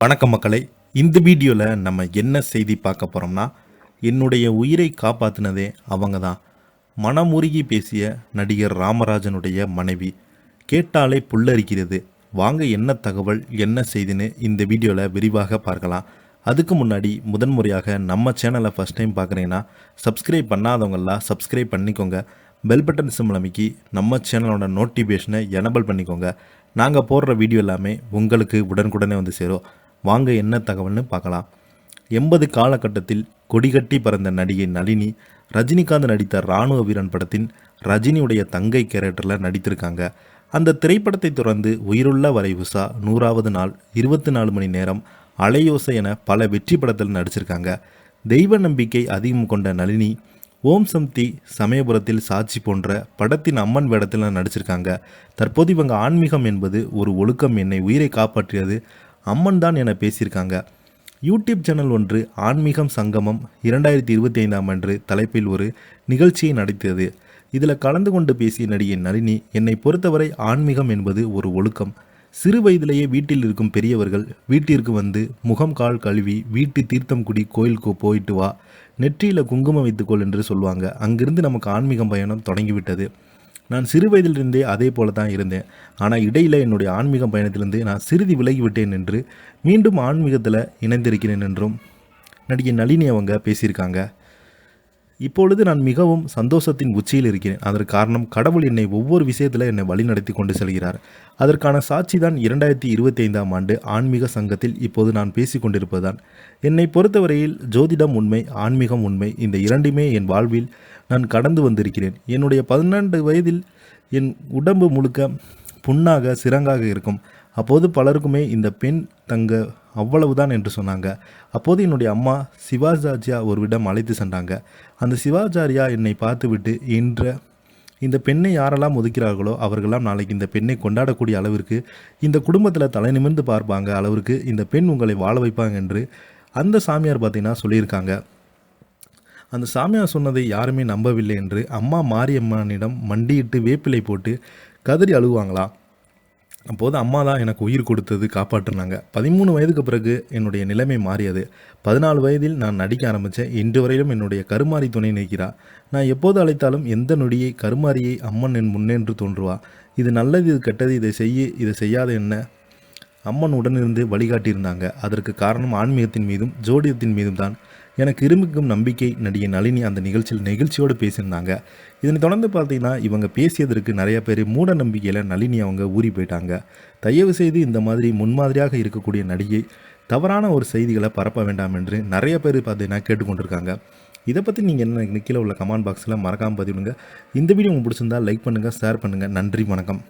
வணக்கம் மக்களே. இந்த வீடியோவில் நம்ம என்ன செய்தி பார்க்க போகிறோம்னா, என்னுடைய உயிரை காப்பாற்றினதே அவங்க தான். மனமுருகி பேசிய நடிகர் ராமராஜனுடைய மனைவி. கேட்டாலே புல்லரிக்கிறது. வாங்க என்ன தகவல் என்ன செய்தின்னு இந்த வீடியோவில் விரிவாக பார்க்கலாம். அதுக்கு முன்னாடி முதன்முறையாக நம்ம சேனலை ஃபஸ்ட் டைம் பார்க்குறீங்கன்னா சப்ஸ்கிரைப் பண்ணாதவங்களாம் சப்ஸ்கிரைப் பண்ணிக்கோங்க. பெல் பட்டன் சிம்பிள் அமைக்கி நம்ம சேனலோட நோட்டிஃபிகேஷனை எனபிள் பண்ணிக்கோங்க. நாங்கள் போடுற வீடியோ எல்லாமே உங்களுக்கு உடனுக்குடனே வந்து சேரும். வாங்க என்ன தகவல்னு பார்க்கலாம். 80 காலகட்டத்தில் கொடிகட்டி பறந்த நடிகை நளினி ரஜினிகாந்த் நடித்த இராணுவ வீரன் படத்தின் ரஜினியுடைய தங்கை கேரக்டரில் நடித்திருக்காங்க. அந்த திரைப்படத்தை தொடர்ந்து உயிருள்ள வரை உஷா, 100வது நாள், 24 மணி நேரம், அலையோசை என பல வெற்றி படத்தில் நடிச்சிருக்காங்க. தெய்வ நம்பிக்கை அதிகம் கொண்ட நளினி ஓம் சக்தி, சமயபுரத்தில் சாட்சி போன்ற படத்தின் அம்மன் வேடத்தில் நடிச்சிருக்காங்க. தற்போது இவங்க ஆன்மீகம் என்பது ஒரு ஒழுக்கம், என்னை உயிரை காப்பாற்றியது அம்மன் தான் என பேசியிருக்காங்க. யூடியூப் சேனல் ஒன்று ஆன்மீகம் சங்கமம் 2025 அன்று தலைப்பில் ஒரு நிகழ்ச்சியை நடத்தியது. இதில் கலந்து கொண்டு பேசிய நடிகை நளினி, என்னை பொறுத்தவரை ஆன்மீகம் என்பது ஒரு ஒழுக்கம். சிறு வயதிலேயே வீட்டில் இருக்கும் பெரியவர்கள் வீட்டிற்கு வந்து முகம் கால் கழுவி வீட்டு தீர்த்தம் குடி, கோயிலுக்கு போயிட்டு வா, நெற்றியில் குங்குமம் வைத்துக்கொள் என்று சொல்லுவாங்க. அங்கிருந்து நமக்கு ஆன்மீகம் பயணம் தொடங்கிவிட்டது. நான் சிறு வயதிலிருந்தே அதே போல தான் இருந்தேன். ஆனால் இடையில் என்னுடைய ஆன்மீக பயணத்திலிருந்து நான் சிறிது விலகிவிட்டேன் என்று மீண்டும் ஆன்மீகத்தில் இணைந்திருக்கிறேன் என்றும் நடிகை நளினி அவங்க பேசியிருக்காங்க. இப்பொழுது நான் மிகவும் சந்தோஷத்தின் உச்சியில் இருக்கிறேன். அதற்கு காரணம் கடவுள் என்னை ஒவ்வொரு விஷயத்தில் என்னை வழிநடத்தி கொண்டு செல்கிறார். அதற்கான சாட்சி தான் 2025 ஆண்டு ஆன்மீக சங்கத்தில் இப்போது நான் பேசி கொண்டிருப்பதுதான். என்னை பொறுத்தவரையில் ஜோதிடம் உண்மை, ஆன்மீகம் உண்மை. இந்த இரண்டுமே என் வாழ்வில் நான் கடந்து வந்திருக்கிறேன். என்னுடைய 12 வயதில் என் உடம்பு முழுக்க புண்ணாக சிரங்காக இருக்கும். அப்போது பலருக்குமே இந்த பெண் தங்க அவ்வளவுதான் என்று சொன்னாங்க. அப்போது என்னுடைய அம்மா சிவாச்சாரியா ஒருவிடம் அழைத்து சென்றாங்க. அந்த சிவாச்சாரியா என்னை பார்த்துவிட்டு, இந்த பெண்ணை யாரெல்லாம் ஒதுக்கிறார்களோ அவர்களெல்லாம் நாளைக்கு இந்த பெண்ணை கொண்டாடக்கூடிய அளவிற்கு, இந்த குடும்பத்தில் தலை நிமிர்ந்து பார்ப்பாங்க அளவிற்கு இந்த பெண் உங்களை வாழ வைப்பாங்க என்று அந்த சாமியார் பார்த்தீங்கன்னா சொல்லியிருக்காங்க. அந்த சாமியார் சொன்னதை யாருமே நம்பவில்லை என்று அம்மா மாரியம்மனிடம் மண்டியிட்டு வேப்பிலை போட்டு கதறி அழுவாங்களாம். அப்போது அம்மா தான் எனக்கு உயிர் கொடுத்தது, காப்பாற்றினாங்க. 13 வயதுக்கு பிறகு என்னுடைய நிலைமை மாறியது. 14 வயதில் நான் நடிக்க ஆரம்பித்தேன். இன்று வரையிலும் என்னுடைய கருமாரி துணை நிற்கிறார். நான் எப்போது அழைத்தாலும் எந்த நொடியை கருமாரியை அம்மன் என் முன்னேன்று தோன்றுவா. இது நல்லது, இது கெட்டது, இதை செய்யாத என்ன அம்மன் உடனிருந்து வழிகாட்டியிருந்தாங்க. அதற்கு காரணம் ஆன்மீகத்தின் மீதும் ஜோதிடத்தின் மீதும் தான் எனக்கு இருமிக்கும் நம்பிக்கை. நடிகை நளினி அந்த நிகழ்ச்சியோடு பேசியிருந்தாங்க. இதனை தொடர்ந்து பார்த்தீங்கன்னா இவங்க பேசியதற்கு நிறைய பேர் மூட நம்பிக்கையில் நளினி அவங்க ஊறி போயிட்டாங்க. தயவு செய்து இந்த மாதிரி முன்மாதிரியாக இருக்கக்கூடிய நடிகை தவறான ஒரு செய்திகளை பரப்ப வேண்டாம் என்று நிறைய பேர் பார்த்தீங்கன்னா கேட்டுக்கொண்டிருக்காங்க. இதை பற்றி நீங்கள் என்ன கீழே உள்ள கமெண்ட் பாக்ஸில் மறக்காமல் பதிவிடுங்க. இந்த வீடியோ உங்களுக்கு பிடிச்சிருந்தால் லைக் பண்ணுங்கள், ஷேர் பண்ணுங்கள். நன்றி, வணக்கம்.